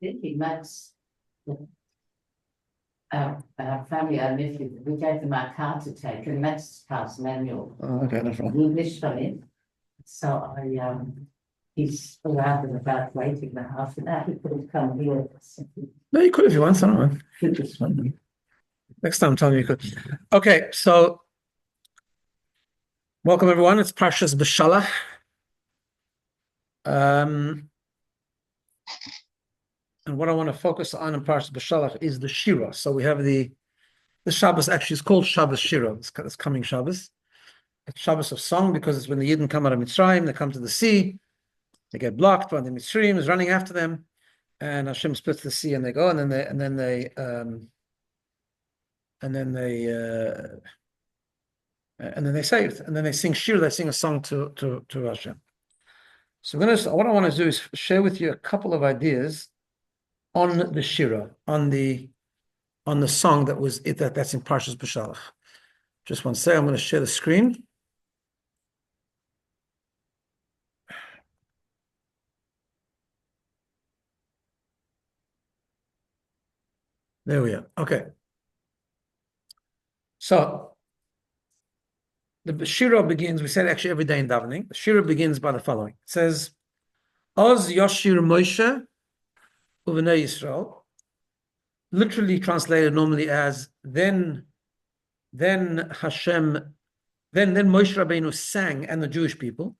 He makes our family, our nephew, we gave them our car to take, and Matt's car's manual. Oh, okay, no problem. English for it. So he's allowed and about waiting the half an hour. He could have come here. No, you could if you want, someone. Next time, tell me you could. Okay, so welcome everyone. It's Parshas Beshalach. And what I want to focus on in Parshas Beshalach is the Shira. So we have the Shabbos actually is called Shabbos Shira. It's coming Shabbos. It's Shabbos of song because it's when the Yidden come out of Mitzrayim, they come to the sea, they get blocked when the Mitzrayim is running after them, and Hashem splits the sea and they go, and then they saved, and then they sing Shira, they sing a song to Hashem. So what I want to do is share with you a couple of ideas on the Shira, on the song that's in Parshas Beshalach. Just one second, I'm going to share the screen. There we are. Okay. So the Shira begins, we said actually every day in davening. The Shira begins by the following. It says, Oz Yoshir Moshe Uvenei Yisrael, literally translated normally as then Moshe Rabeinu sang and the Jewish people,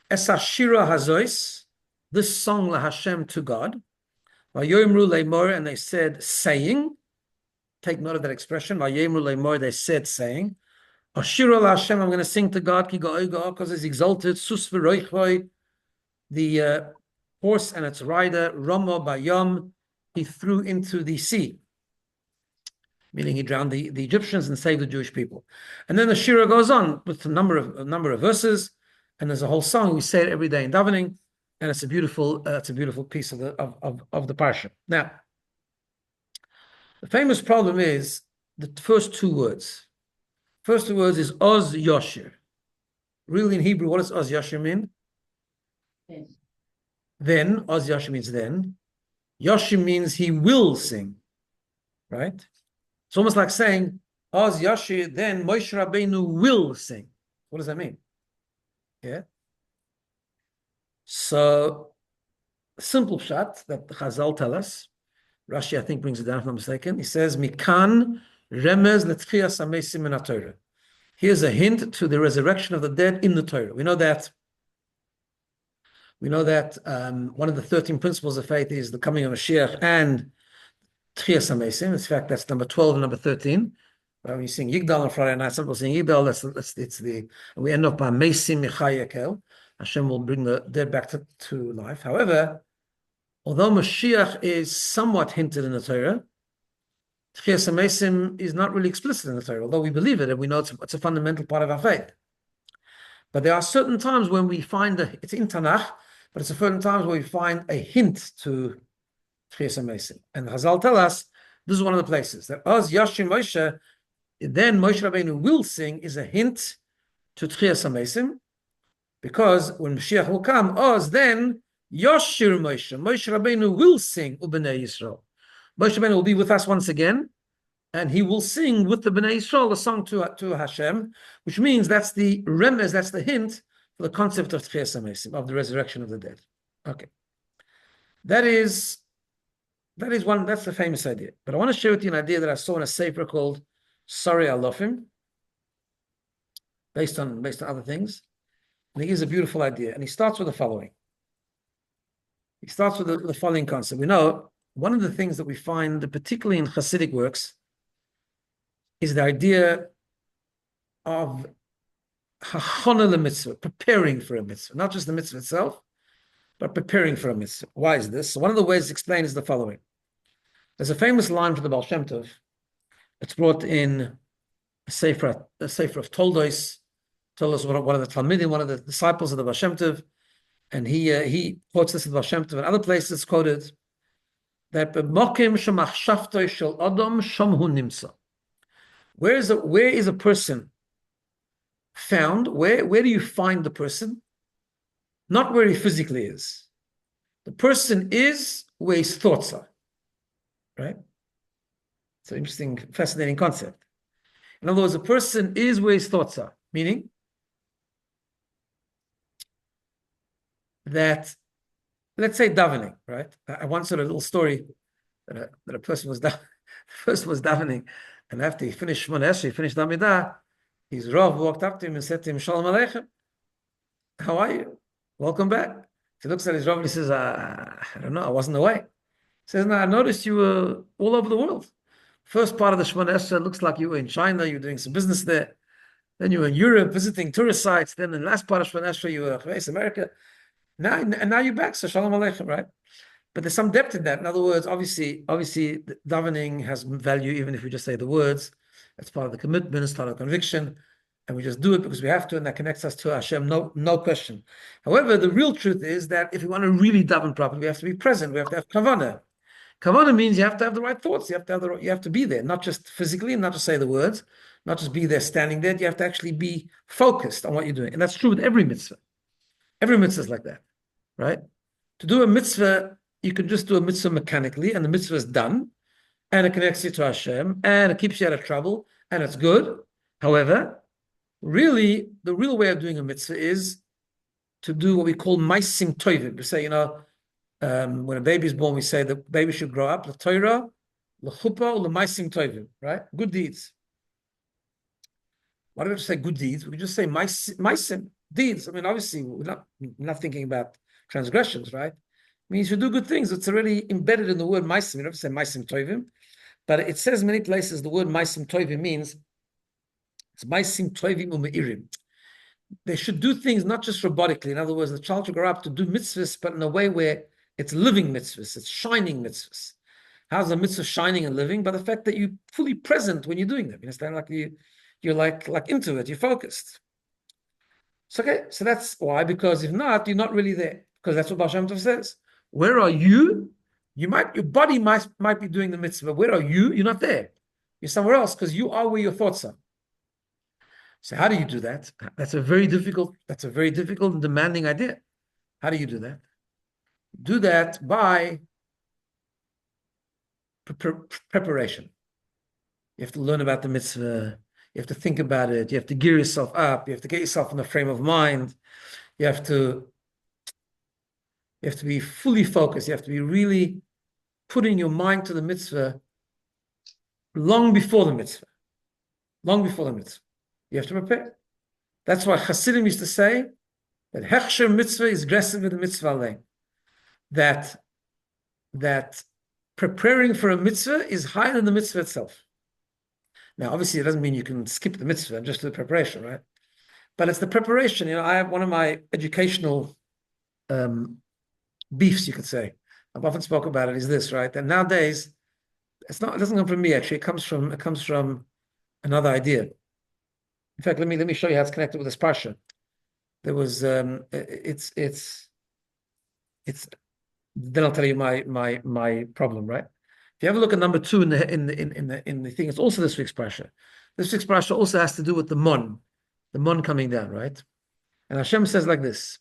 Esa Shira Hazois, this song la Hashem to God, Vayoimru Leimor, and they said saying, take note of that expression, Vayoimru Leimor, they said saying, Ashira la Hashem, I'm going to sing to God, ki go'oi go'o, because he's exalted, sus v'roichvoi, the horse and its rider, Romo Bayom, he threw into the sea, meaning he drowned the Egyptians and saved the Jewish people. And then the Shira goes on with a number of verses, and there's a whole song. We say it every day in davening, and it's a beautiful piece of the parsha. Now, the famous problem is the first two words. First two words is Oz Yoshir. Really in Hebrew, what does Oz Yoshir mean? Yes. Then, Oz Yoshir means then. Yoshir means he will sing, right? It's almost like saying, Oz Yoshir, then Moshe Rabeinu will sing. What does that mean? Yeah. So, simple pshat that the Chazal tell us, Rashi I think brings it down if I'm not mistaken. He says, Mikan remez letchiyas hamesim min haTorah. Here's a hint to the resurrection of the dead in the Torah. We know that one of the 13 principles of faith is the coming of Mashiach and Tchiyas HaMesim. In fact, that's number 12 and number 13. When you sing Yigdal on Friday night, some people sing Yigdal, we end up by Mesim Yechayekel. Hashem will bring the dead back to life. However, although Mashiach is somewhat hinted in the Torah, Tchiyas HaMesim is not really explicit in the Torah, although we believe it and we know it's a fundamental part of our faith. But there are certain times when we find it's in Tanakh, but it's a certain times where we find a hint to Tchiyas HaMesim. And Chazal tell us this is one of the places that Oz Yashim Moshe, then Moshe Rabeinu will sing, is a hint to Tchiyas HaMesim, because when Mashiach will come, Oz then Yoshir Moshe Rabeinu will sing U'bnei Yisrael. Moshe Rabeinu will be with us once again, and he will sing with the Bnei Yisrael a song to Hashem, which means that's the remez, that's the hint for the concept of Tchiyas HaMesim, of the resurrection of the dead. Okay, that's the famous idea. But I want to share with you an idea that I saw in a sefer called Sorry Alofim, based on other things. And he gives a beautiful idea, and he starts with the following. He starts with the following concept. We know one of the things that we find, particularly in Hasidic works, is the idea of hachana l'mitzvah, preparing for a mitzvah, not just the mitzvah itself, but preparing for a mitzvah. Why is this? So one of the ways explained is the following. There's a famous line from the Baal Shem Tov. It's brought in a sefer of Toldos. Toldos, one of the Talmidim, one of the disciples of the Baal Shem Tov, and he quotes this in the Baal Shem Tov. In other places, it's quoted that b'mokim shemachshavtoi shel adam sham hu nimsa. Where is a person found? Where do you find the person? Not where he physically is, The person is where his thoughts are, right? It's an interesting, fascinating concept. In other words, a person is where his thoughts are, meaning that, let's say davening, right? I once heard a little story that a person was davening, and after he finished Shemona Esrei, he finished Amidah, his Rav walked up to him and said to him, Shalom Aleichem, how are you? Welcome back. He looks at his Rav and he says, I don't know, I wasn't away. He says, no, I noticed you were all over the world. First part of the Shemona Esrei looks like you were in China, you were doing some business there. Then you were in Europe visiting tourist sites. Then in the last part of Shemona Esrei, you were in America. Now you're back, so Shalom Aleichem, right? But there's some depth in that. In other words, obviously, davening has value, even if we just say the words. That's part of the commitment, it's part of the conviction. And we just do it because we have to, and that connects us to Hashem, no question. However, the real truth is that if we want to really daven properly, we have to be present. We have to have kavanah. Kavanah means you have to have the right thoughts. You have to be there, not just physically, not just say the words, not just be there standing there. You have to actually be focused on what you're doing. And that's true with every mitzvah. Every mitzvah is like that, right? To do a mitzvah, you can just do a mitzvah mechanically, and the mitzvah is done, and it connects you to Hashem, and it keeps you out of trouble, and it's good. However, really, the real way of doing a mitzvah is to do what we call maisim tovim. We say, when a baby is born, we say the baby should grow up, l'Torah, l'chuppah, l'maisim tovim, right? Good deeds. Why do we have to say good deeds? We can just say maisim, deeds. I mean, obviously, we're not thinking about transgressions, right? It means you do good things. It's already embedded in the word maisim. You don't have to say maisim tovim, but it says many places the word maisim tovim means it's maisim tovim u'meirim. They should do things not just robotically. In other words, the child should grow up to do mitzvahs, but in a way where it's living mitzvahs, it's shining mitzvahs. How's the mitzvah shining and living? By the fact that you're fully present when you're doing them. You understand? Like you're like into it, you're focused. So okay, so that's why, because if not, you're not really there. Because that's what Baal Shem Tov says. Where are you? Your body might be doing the mitzvah. Where are you? You're not there. You're somewhere else because you are where your thoughts are. So how do you do that? That's a very difficult and demanding idea. How do you do that? Do that by preparation. You have to learn about the mitzvah. You have to think about it. You have to gear yourself up. You have to get yourself in the frame of mind. You have to be fully focused. You have to be really putting your mind to the mitzvah long before the mitzvah. Long before the mitzvah. You have to prepare. That's why Hasidim used to say that Hechsher mitzvah is aggressive with the mitzvah lane. That preparing for a mitzvah is higher than the mitzvah itself. Now, obviously, it doesn't mean you can skip the mitzvah and just do the preparation, right? But it's the preparation. I have one of my educational beefs, you could say. I've often spoken about it. Is this right? And nowadays, it doesn't come from me. Actually, it comes from another idea. In fact, let me show you how it's connected with this parsha. There was it's. Then I'll tell you my problem, right? If you have a look at number 2 in the thing, it's also this week's parsha. This week's parsha also has to do with the mon coming down, right? And Hashem says like this: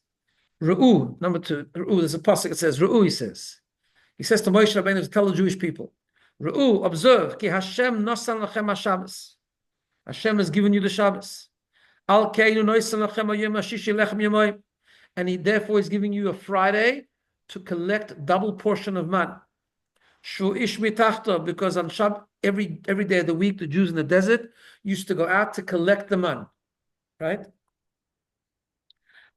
Ru'u, number 2. Ru'u, there's a pasuk. It says Ru'u. He says to Moshe Rabeinu to tell the Jewish people, Ru'u, observe, ki Hashem nosan lachem haShabbos. Hashem has given you the Shabbos. Al keinu nosan lachem hayom hashishi lechem yomoim. And he therefore is giving you a Friday to collect double portion of man. Shu ish mitachto, because on Shabbat, every day of the week, the Jews in the desert used to go out to collect the man, right?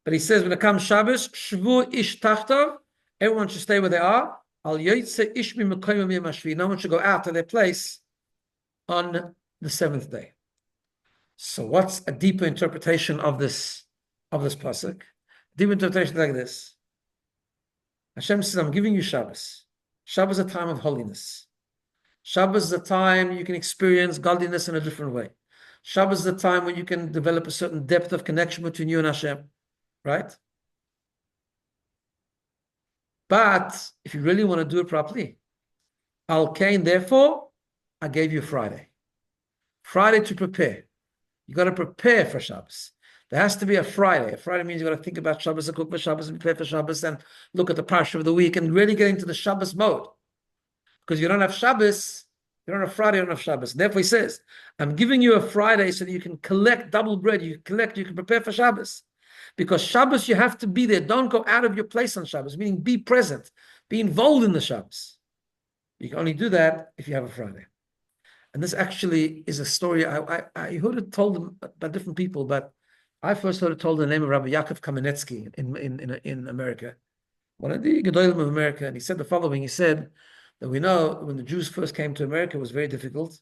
But he says when it comes Shabbos, shvu ish tachtov, everyone should stay where they are. Al yoytze ish mimakoyim yemashvi. No one should go out to their place on the 7th day. So what's a deeper interpretation of this pasuk? Deep interpretation like this. Hashem says, I'm giving you Shabbos. Shabbos is a time of holiness. Shabbos is a time you can experience godliness in a different way. Shabbos is a time when you can develop a certain depth of connection between you and Hashem, right? But if you really want to do it properly, Al Kain, therefore, I gave you Friday. Friday to prepare. You got to prepare for Shabbos. There has to be a Friday. A Friday means you got to think about Shabbos and cook for Shabbos and prepare for Shabbos and look at the parsha of the week and really get into the Shabbos mode. Because you don't have Shabbos, you don't have Friday, you don't have Shabbos. Therefore, he says, I'm giving you a Friday so that you can collect double bread. You can prepare for Shabbos. Because Shabbos, you have to be there. Don't go out of your place on Shabbos, meaning be present, be involved in the Shabbos. You can only do that if you have a Friday. And this actually is a story I heard it told by different people, but I first heard it told in the name of Rabbi Yaakov Kamenetsky in America, one of the Gedolim of America. And he said the following. He said that we know when the Jews first came to America, it was very difficult.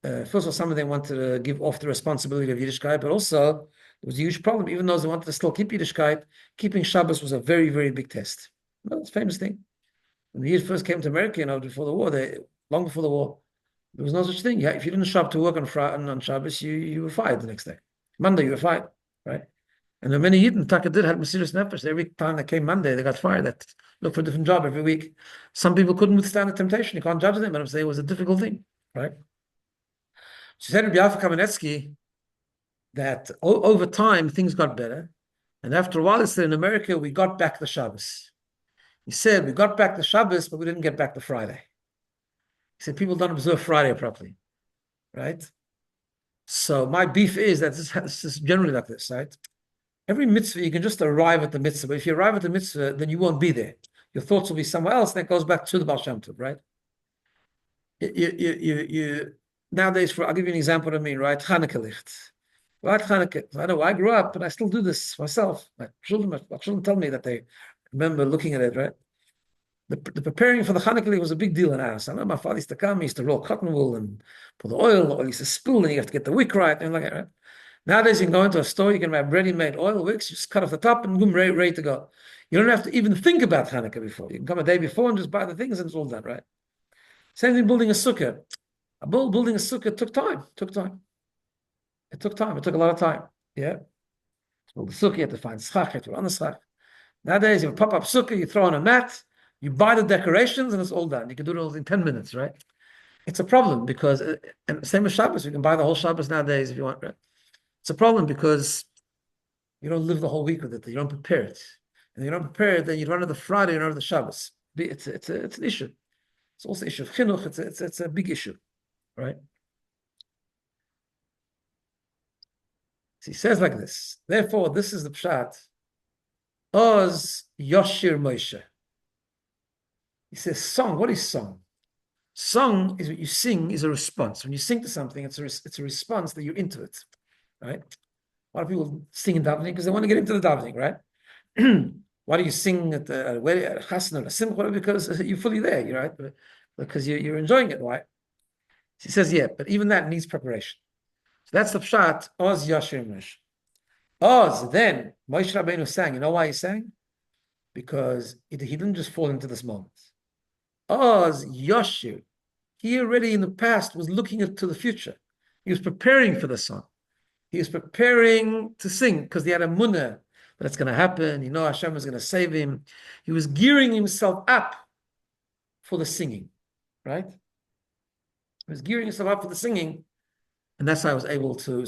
First of all, some of them wanted to give off the responsibility of Yiddishkeit, but also there was a huge problem. Even though they wanted to still keep Yiddishkeit, keeping Shabbos was a very, very big test. It's a famous thing. When the Jews first came to America, before the war, long before the war, there was no such thing. If you didn't show up to work on Shabbos, you were fired the next day. Monday, you were fired, right? And there were many Yidden, Taka did have Mesiras Nefesh. Every time they came Monday, they got fired. They looked for a different job every week. Some people couldn't withstand the temptation. You can't judge them, but I'm saying it was a difficult thing, right? She said to Biafra Kamenetsky that over time, things got better. And after a while, he said, in America, we got back the Shabbos. He said, we got back the Shabbos, but we didn't get back the Friday. He said, people don't observe Friday properly, right? So my beef is that this is generally like this, right? Every mitzvah, you can just arrive at the mitzvah, but if you arrive at the mitzvah, then you won't be there. Your thoughts will be somewhere else, and that goes back to the Baal Shem Tov, right? Nowadays, I'll give you an example of what I mean, right? Chanukah licht. Right, Chanukah. I know I grew up, but I still do this myself. My children tell me that they remember looking at it, right? The preparing for the Chanukah was a big deal in our house. I know my father used to come, he used to roll cotton wool and put the oil used to spill, and you have to get the wick right, and like that, right? Nowadays, you can go into a store, you can have ready-made oil wicks, you just cut off the top and boom, ready to go. You don't have to even think about Chanukah before. You can come a day before and just buy the things and it's all done, right? Same thing building a sukkah. Building a sukkah took time. It took time. It took a lot of time. Yeah. To build the sukkah, you have to find schach, you have to run the schach. Nowadays, you have a pop-up sukkah, you throw on a mat, you buy the decorations, and it's all done. You can do it all in 10 minutes, right? It's a problem because, and same with Shabbos, you can buy the whole Shabbos nowadays if you want, right? It's a problem because you don't live the whole week with it. You don't prepare it. And you don't prepare it, then you run to the Friday and run to the Shabbos. It's an issue. It's also an issue of chinuch. It's a big issue, right? So he says like this. Therefore, this is the pshat. Oz Yoshir Moshe. He says, song. What is song? Song is what you sing is a response. When you sing to something, it's a response that you're into it, right? A lot of people sing in davening because they want to get into the davening, right? Why do you sing at the wedding, at a chasna, or a simcha? Because you're fully there, right? Because you're enjoying it, right? He says, yeah, but even that needs preparation. So that's the pshat. Oz Yashir Moshe. Oz, then Moshe Rabeinu sang. You know why he sang? Because he didn't just fall into this moment. Oz Yashir. He already in the past was looking to the future. He was preparing for the song. He was preparing to sing because he had a munah that it's going to happen. Hashem was going to save him. He was gearing himself up for the singing, right? He was gearing himself up for the singing, and that's how he was able to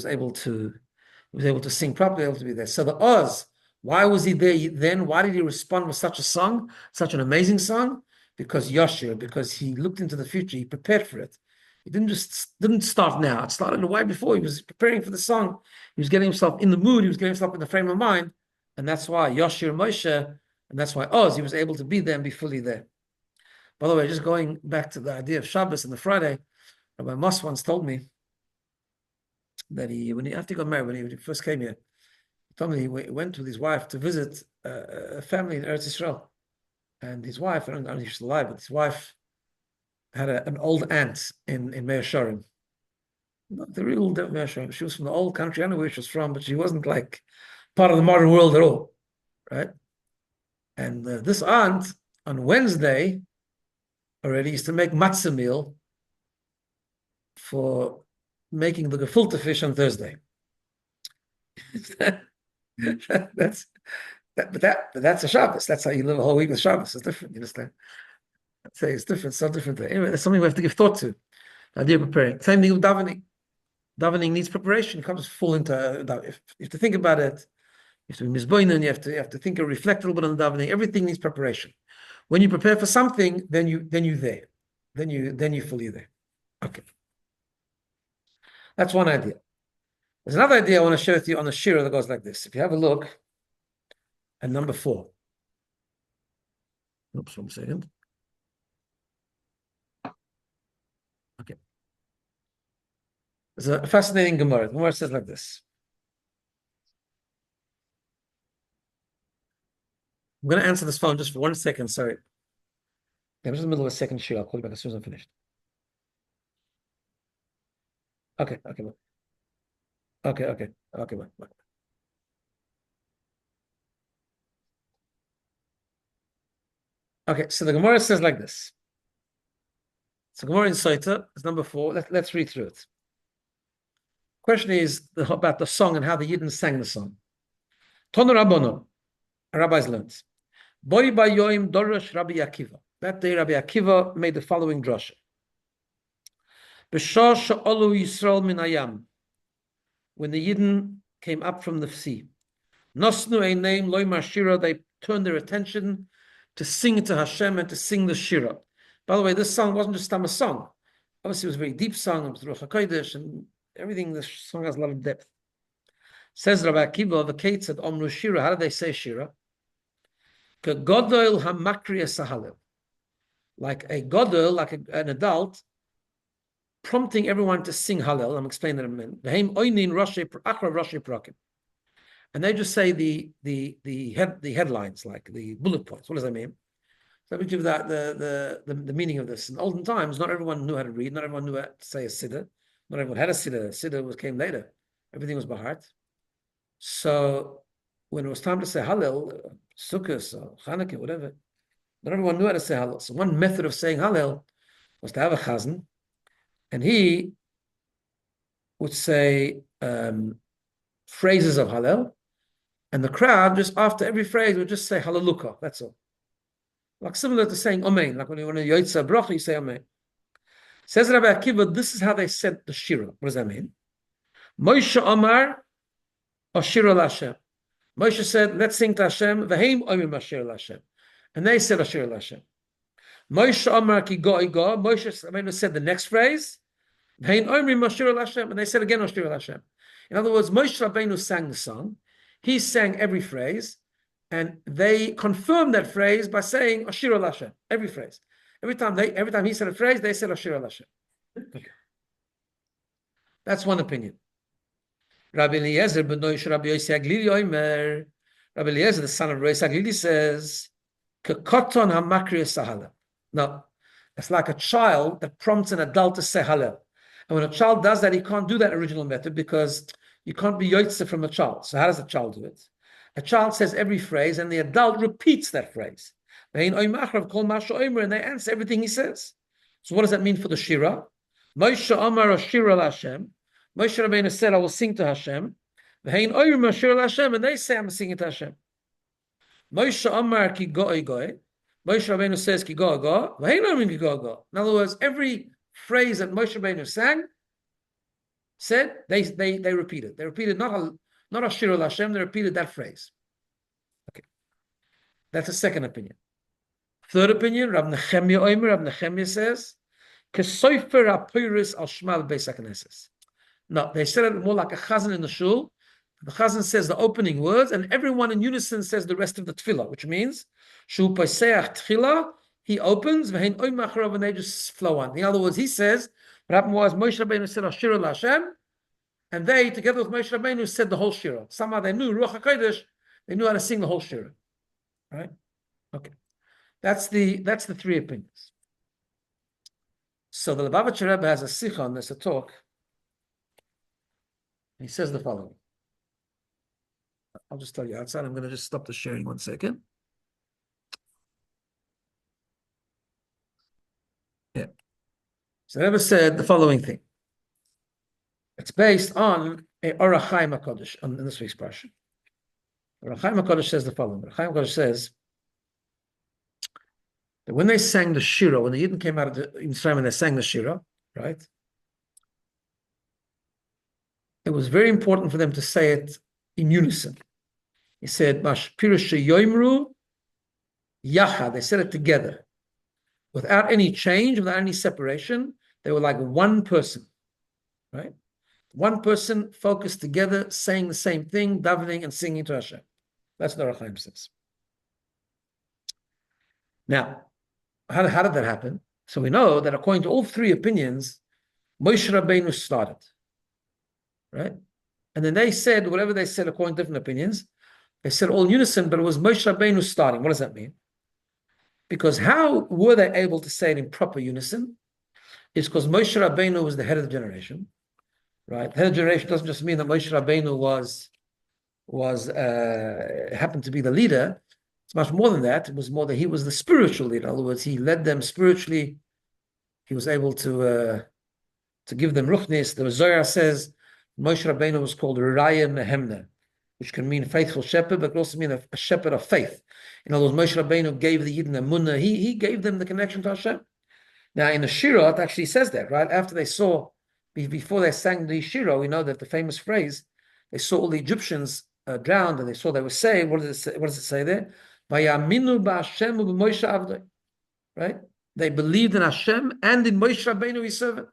sing properly, able to be there. So the Oz, why was he there then? Why did he respond with such a song, such an amazing song? Because Yoshir, because he looked into the future, he prepared for it. He didn't start now. It started a while before. He was preparing for the song. He was getting himself in the mood. He was getting himself in the frame of mind. And that's why Yoshir Moshe, and that's why Oz, he was able to be there and be fully there. By the way, just going back to the idea of Shabbos and the Friday, Rabbi Moss once told me that after he got married, when he first came here, he told me he went with his wife to visit a family in Eretz Yisrael. And his wife, I don't know if she's alive, but his wife had an old aunt in Meir Shorim. Not the real Meir Shorim. She was from the old country. I don't know where she was from, but she wasn't like part of the modern world at all, right? And this aunt, on Wednesday, already used to make matzah meal for making the gefilte fish on Thursday. That's a Shabbos. That's how you live a whole week with Shabbos. It's different, you understand? I'd say it's different, so different. Anyway, that's something we have to give thought to. The idea of preparing. Same thing with davening. Davening needs preparation. You can't just fall into if you have to think about it. You have to be mizboinen. You have to think and reflect a little bit on the davening. Everything needs preparation. When you prepare for something, then you're there. Then you're fully there. Okay. That's one idea. There's another idea I want to share with you on the shira that goes like this. If you have a look at number 4. Oops, 1 second. Okay. There's a fascinating Gemara. The Gemara says like this. I'm going to answer this phone just for 1 second. Sorry. I'm just in the middle of a second shira. I'll call you back as soon as I'm finished. Okay. Okay. Bye. Okay, so the Gemara says like this. So Gemara in Soita is number 4. Let's read through it. Question is about the song and how the Yidden sang the song. Tonu Rabbono, rabbis learned. Boi Bayoim Dorosh Rabbi Akiva. That day Rabbi Akiva made the following drasha. B'shah she'olu Yisrael min hayam. When the Yidden came up from the sea. Nosnu eineim loymar shira. They turned their attention to sing to Hashem and to sing the shira. By the way, this song wasn't just a song. Obviously, it was a very deep song. It was Ruach HaKodesh and everything. The song has a lot of depth. Says Rabbi Akiva, the Kate said, Omru Shira. How do they say Shira? Kegodol hamakriya sahalel. Like a godol, like an adult, prompting everyone to sing Hallel. I'm explaining that in a minute. V'heim oinin rashi prakim. And they just say the headlines, like the bullet points. What does that mean? So let me give that the meaning of this. In olden times, not everyone knew how to read. Not everyone knew how to say a siddur. Not everyone had a siddur. Siddur came later. Everything was by heart. So when it was time to say Hallel, Sukkot or Chanukah, whatever, not everyone knew how to say Hallel. So one method of saying Hallel was to have a chazan, and he would say phrases of Hallel, and the crowd, just after every phrase, would just say Hallelujah. That's all. Like similar to saying Amen. Like when you want to Yotza Bracha, you say Amen. Says Rabbi Akiva, this is how they said the Shira. What does that mean? Moshe Amar, Ashira Lashem. Moshe said, let's sing to Hashem. V'heim Omer Ashira Lashem. And they said Ashira Lashem. Moshe Amar ki go. Moshe Rabeinu said the next phrase. V'heim Omer Ashira Lashem. And they said again Ashira Lashem. In other words, Moshe Rabeinu sang the song. He sang every phrase, and they confirmed that phrase by saying Ashira Lashem. Every phrase. Every time he said a phrase, they said Ashira Lashem. Okay. That's one opinion. Rabbi Eliezer, Rabbi Eliezer, the son of Yossi Aglili, says, "Kekoton hamakriya sahalel." No, it's like a child that prompts an adult to say Hallel. And when a child does that, he can't do that original method because you can't be Yotze from a child. So how does a child do it? A child says every phrase, and the adult repeats that phrase. And they answer everything he says. So what does that mean for the Shira? Moshe Amar Shira Lashem. Moshe Rabeinu said, I will sing to Hashem. And they say, I'm singing to Hashem. Moshe Amar ki go'oi go'oi. Moshe Rabeinu says ki go'oi go'oi. In other words, every phrase that Moshe Rabeinu said, they repeated. They repeated not a Shira Lashem, they repeated that phrase. Okay. That's a second opinion. Third opinion, Rav Nechemia says, Kesoifer apiris al shmal beis hakneses. No, they said it more like a chazan in the shul. The chazan says the opening words, and everyone in unison says the rest of the tefillah, which means shu poseach tefillah, he opens, v'hein oy macharav, and they just flow on. In other words, he says, what happened was Moshe Rabeinu said Ashira Lashem, and they, together with Moshe Rabeinu, said the whole shira. Somehow they knew Ruach HaKodesh, they knew how to sing the whole shira. Right? Okay. That's the 3 opinions. So the Lubavitcher Rebbe has a sikha on this, a talk. He says the following. I'll just tell you outside. I'm going to just stop the sharing 1 second. Yeah. So the Rebbe said the following thing. It's based on a Orach Chaim HaKodesh in this week's parsha. Orach Chaim HaKodesh says the following. Orach Chaim HaKodesh says that when they sang the Shira, when the Yidden came out of the Mitzvah and they sang the Shira, right? it was very important for them to say it in unison. He said, Mashpirusha Yoimru Yacha. They said it together, without any change, without any separation. They were like one person, right? One person focused together, saying the same thing, davening and singing to Hashem. That's what Ohr HaChaim says. Now, how did that happen? So we know that according to all three opinions, Moshe Rabeinu started, right? And then they said whatever they said according to different opinions. They said all in unison, but it was Moshe Rabeinu starting. What does that mean? Because how were they able to say it in proper unison? It's because Moshe Rabeinu was the head of the generation, right? The head of the generation doesn't just mean that Moshe Rabeinu happened to be the leader. It's much more than that. It was more that he was the spiritual leader. In other words, he led them spiritually. He was able to give them ruchnis. The Zohar says Moshe Rabeinu was called Raya Nehemna, which can mean faithful shepherd, but can also mean a shepherd of faith. In other words, Moshe Rabeinu gave the Yidden Emunah. He gave them the connection to Hashem. Now, in the Shira, it actually says that, right? After they saw, before they sang the Shira, we know that the famous phrase, they saw all the Egyptians drowned, and they saw they were saved. What does it say there? Vayaminu ba'Hashem u'b'Moshe avdoi. Right? They believed in Hashem and in Moshe Rabeinu, his servant.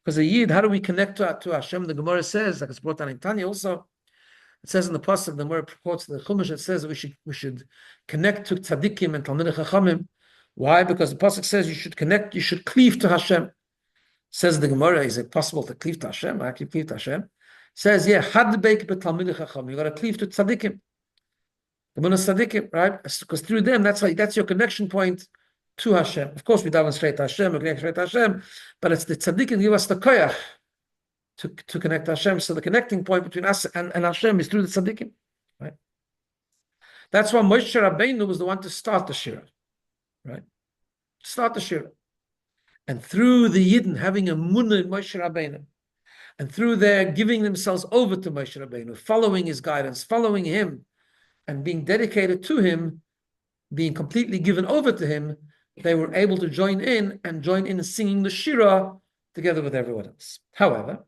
Because a Yid, how do we connect to Hashem? The Gemara says, like it's brought down in Tanya also, it says in the pasuk, the Gemara quotes the Chumash, it says that we should connect to tzaddikim and talmidei chachamim. Why? Because the pasuk says you should cleave to Hashem. Says the Gemara, is it possible to cleave to Hashem? I actually cleave to Hashem. It says, yeah, hadbeik b'talmidei chachamim. You got to cleave to tzaddikim. The Munah tzaddikim, right? Because through them, that's your connection point to Hashem. Of course, we daven straight to Hashem, we connect straight to Hashem, but it's the tzaddikim give us the koyach to connect to Hashem. So the connecting point between us and Hashem is through the tzaddikim, right? That's why Moshe Rabeinu was the one to start the Shira, right? Start the Shira. And through the Yidden having a munah in Moshe Rabeinu, and through their giving themselves over to Moshe Rabeinu, following his guidance, following him, and being dedicated to him, being completely given over to him, they were able to join in singing the Shira together with everyone else. However,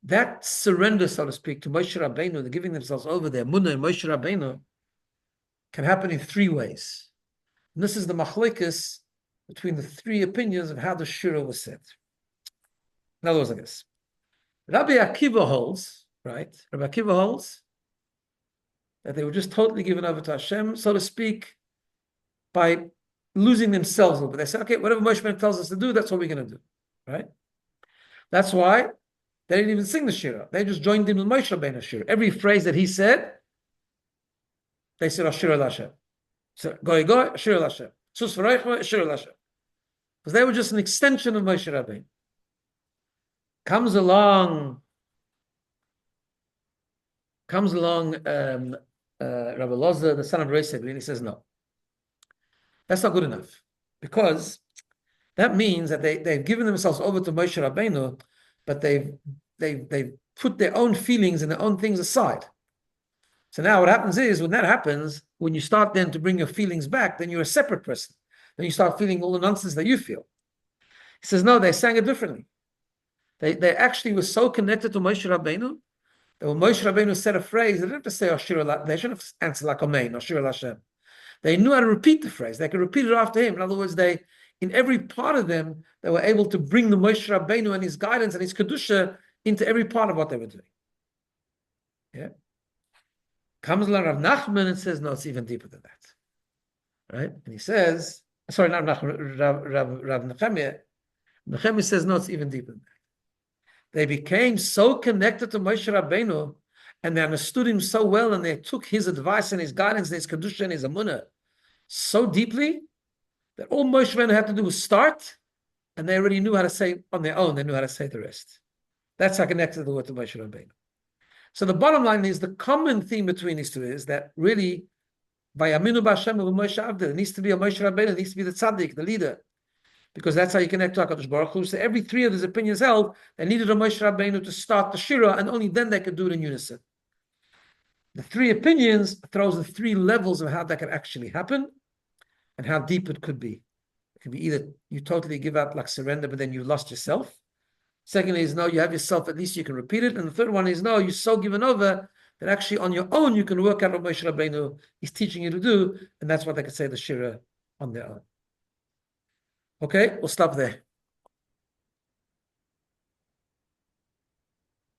that surrender, so to speak, to Moshe Rabeinu, the giving themselves over, their munah and Moshe Rabeinu, can happen in three ways. And this is the machlekes between the three opinions of how the Shira was said. In other words, like this. Rabbi Akiva holds, right? Rabbi Akiva holds that they were just totally given over to Hashem, so to speak, by losing themselves a little bit. They said, okay, whatever Moshe Rabeinu tells us to do, that's what we're going to do, right? That's why they didn't even sing the Shira. They just joined in with Moshe Rabbeinu's Shira. Every phrase that he said, they said, Ashira Lashem. So, Goy Goy, Ashira Lashem. Sus V'Reichma, Ashira Lashem. Because they were just an extension of Moshe Rabbeinu. Comes along Rabbi Loza, the son of Reiseg, and he says, no. That's not good enough. Because that means that they've given themselves over to Moshe Rabbeinu, but they've put their own feelings and their own things aside. So now what happens is, when that happens, when you start then to bring your feelings back, then you're a separate person. Then you start feeling all the nonsense that you feel. He says, no, they sang it differently. They actually were so connected to Moshe Rabeinu that when Moshe Rabeinu said a phrase, they didn't have to say Ashira, they shouldn't have answered like Amen, Ashira Lashem. They knew how to repeat the phrase. They could repeat it after him. In other words, in every part of them, they were able to bring the Moshe Rabeinu and his guidance and his kedusha into every part of what they were doing. Yeah. Comes along Rav Nachman and says, no, it's even deeper than that. Right? And he says, sorry, not Nachman, Rav Nechemia. Nechemia says, no, it's even deeper than that. They became so connected to Moshe Rabeinu, and they understood him so well, and they took his advice and his guidance and his kedusha and his amunah so deeply that all Moshe Rabeinu had to do was start, and they already knew how to say on their own. They knew how to say the rest. That's how connected they were to Moshe Rabeinu. So the bottom line is, the common theme between these two is that really, Vayaminu b'Hashem u'b'Moshe avdoi, there needs to be a Moshe Rabeinu, there needs to be the tzaddik, the leader, because that's how you connect to HaKadosh Baruch Hu. So every three of these opinions held, they needed a Moshe Rabeinu to start the Shira, and only then they could do it in unison. The three opinions throws the three levels of how that can actually happen and how deep it could be. It could be either you totally give up, like surrender, but then you lost yourself. Secondly is no, you have yourself, at least you can repeat it. And the third one is no, you're so given over that actually on your own you can work out what Moshe Rabeinu is teaching you to do, and that's what they could say the Shira on their own. Okay, we'll stop there.